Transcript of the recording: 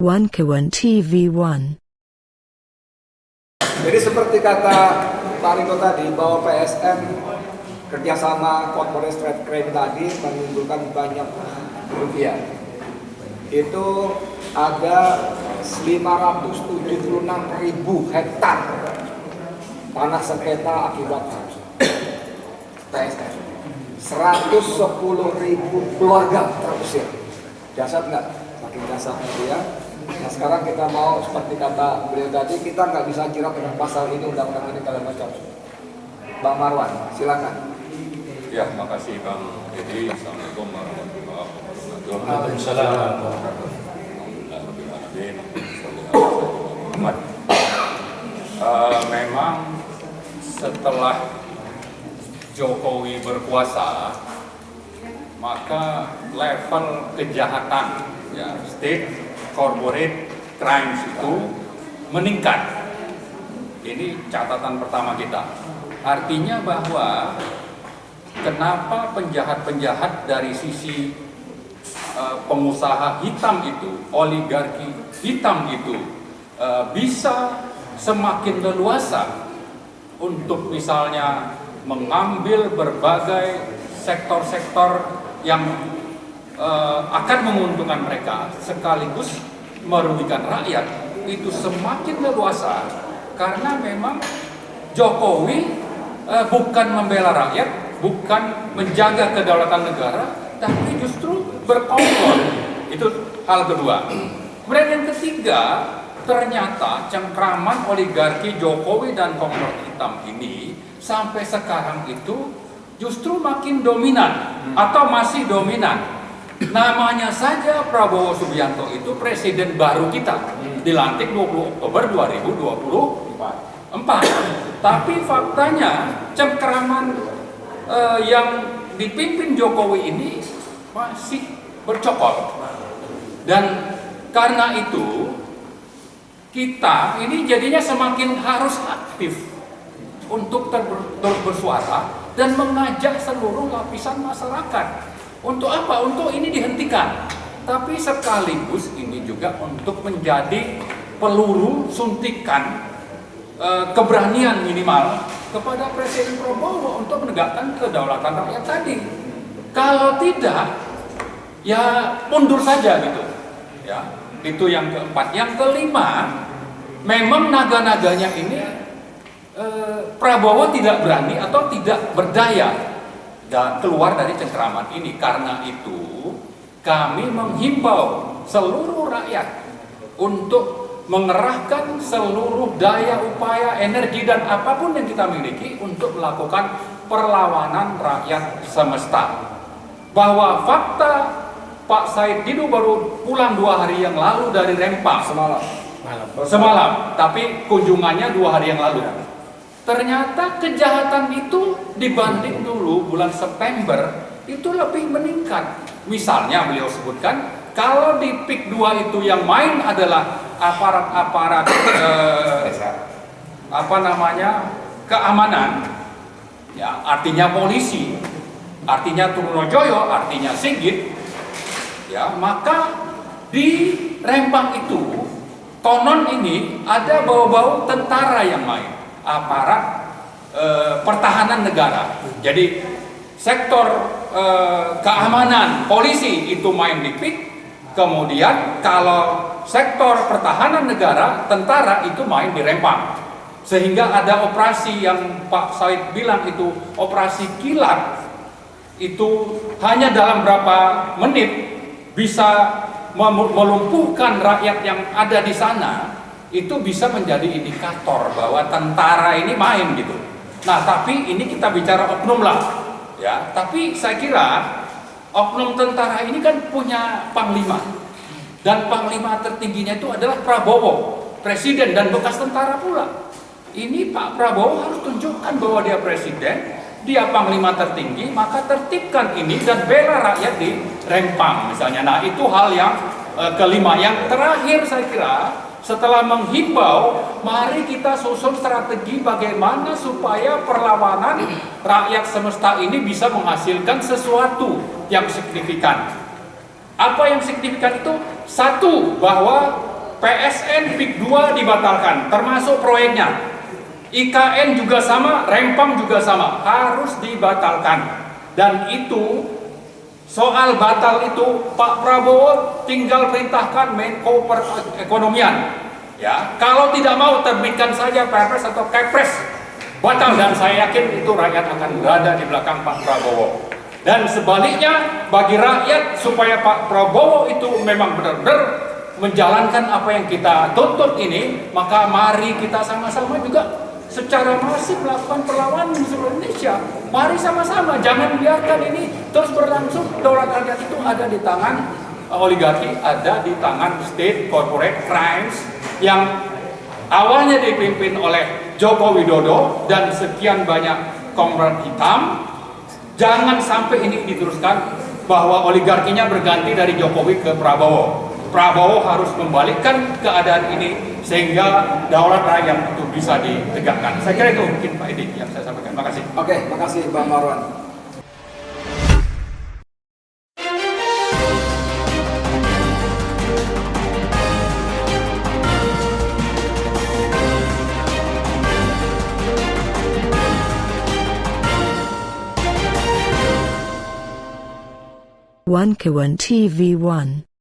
Wankawan TV1. Jadi seperti kata Pak Riko tadi, bahwa PSM kerjasama corporate trade crime tadi menimbulkan banyak kerugian. Itu ada 576.000 hektar tanah sengketa akibat PSM. 110.000 keluarga terusir. Dasar nggak? Makin dasar ya. Nah sekarang kita mau seperti kata beliau tadi, kita nggak bisa jerat dengan pasal ini, undang-undang ini kalau macam. Bang Marwan, silakan. Ya, makasih Bang Edi. Assalamualaikum warahmatullahi wabarakatuh. Waalaikumsalam. Memang setelah Jokowi berkuasa, maka level kejahatan ya state corporate crimes itu meningkat. Ini catatan pertama kita. Artinya bahwa kenapa penjahat-penjahat dari sisi pengusaha hitam itu, oligarki hitam itu bisa semakin leluasa untuk misalnya mengambil berbagai sektor-sektor yang akan menguntungkan mereka sekaligus merugikan rakyat, itu semakin leluasa karena memang Jokowi bukan membela rakyat, bukan menjaga kedaulatan negara, tapi justru berkomplot. Itu hal kedua. Kemudian yang ketiga, ternyata cengkraman oligarki Jokowi dan komplot hitam ini sampai sekarang itu justru makin dominan atau masih dominan. Namanya saja Prabowo Subianto itu presiden baru kita, dilantik 20 Oktober 2024. Tapi faktanya cengkraman yang dipimpin Jokowi ini masih bercokol. Dan karena itu kita ini jadinya semakin harus aktif untuk terus bersuara dan mengajak seluruh lapisan masyarakat. Untuk apa? Untuk ini dihentikan. Tapi sekaligus ini juga untuk menjadi peluru suntikan keberanian minimal kepada Presiden Prabowo untuk menegakkan kedaulatan rakyat tadi. Kalau tidak, ya mundur saja gitu. Ya, itu yang keempat. Yang kelima, memang naga-naganya ini Prabowo tidak berani atau tidak berdaya dan keluar dari cengkraman ini. Karena itu kami menghimbau seluruh rakyat untuk mengerahkan seluruh daya, upaya, energi dan apapun yang kita miliki untuk melakukan perlawanan rakyat semesta. Bahwa fakta Pak Said Didu baru pulang 2 hari yang lalu dari Rempang semalam, tapi kunjungannya 2 hari yang lalu. Ternyata kejahatan itu dibanding dulu bulan September itu lebih meningkat. Misalnya beliau sebutkan, kalau di PIK 2 itu yang main adalah aparat-aparat keamanan, ya artinya polisi, artinya Trunojoyo, artinya Sigit, ya maka di Rempang itu konon ini ada bau-bau tentara yang main, aparat pertahanan negara. Jadi sektor keamanan polisi itu main di PIK, kemudian kalau sektor pertahanan negara tentara itu main di Rempang. Sehingga ada operasi yang Pak Said bilang itu operasi kilat, itu hanya dalam berapa menit bisa melumpuhkan rakyat yang ada di sana. Itu bisa menjadi indikator bahwa tentara ini main gitu. Nah tapi ini kita bicara oknum lah ya. Tapi saya kira oknum tentara ini kan punya panglima, dan panglima tertingginya itu adalah Prabowo, presiden dan bekas tentara pula. Ini Pak Prabowo harus tunjukkan bahwa dia presiden, dia panglima tertinggi, maka tertibkan ini dan bela rakyat di Rempang misalnya. Nah itu hal yang kelima. Yang terakhir saya kira, setelah menghimbau, mari kita susun strategi bagaimana supaya perlawanan rakyat semesta ini bisa menghasilkan sesuatu yang signifikan. Apa yang signifikan itu? Satu, bahwa PSN PIK 2 dibatalkan, termasuk proyeknya. IKN juga sama, Rempang juga sama, harus dibatalkan. Dan itu, soal batal itu, Pak Prabowo tinggal perintahkan Menko Perekonomian. Ya, kalau tidak mau terbitkan saja Perpres atau Kepres batal, dan saya yakin itu rakyat akan berada di belakang Pak Prabowo. Dan sebaliknya, bagi rakyat supaya Pak Prabowo itu memang benar-benar menjalankan apa yang kita tuntut ini, maka mari kita sama-sama juga secara masif melakukan perlawanan di seluruh Indonesia. Mari sama-sama, jangan biarkan ini terus berlangsung. Daulat rakyat itu ada di tangan oligarki, ada di tangan state corporate crimes yang awalnya dipimpin oleh Joko Widodo dan sekian banyak konglomerat hitam. Jangan sampai ini diteruskan bahwa oligarkinya berganti dari Jokowi ke Prabowo. Prabowo harus membalikkan keadaan ini sehingga daulat rakyat itu bisa ditegakkan. Saya kira itu mungkin Pak Edi yang saya sampaikan. Terima kasih. Oke, makasih Bang Marwan. One K1 TV1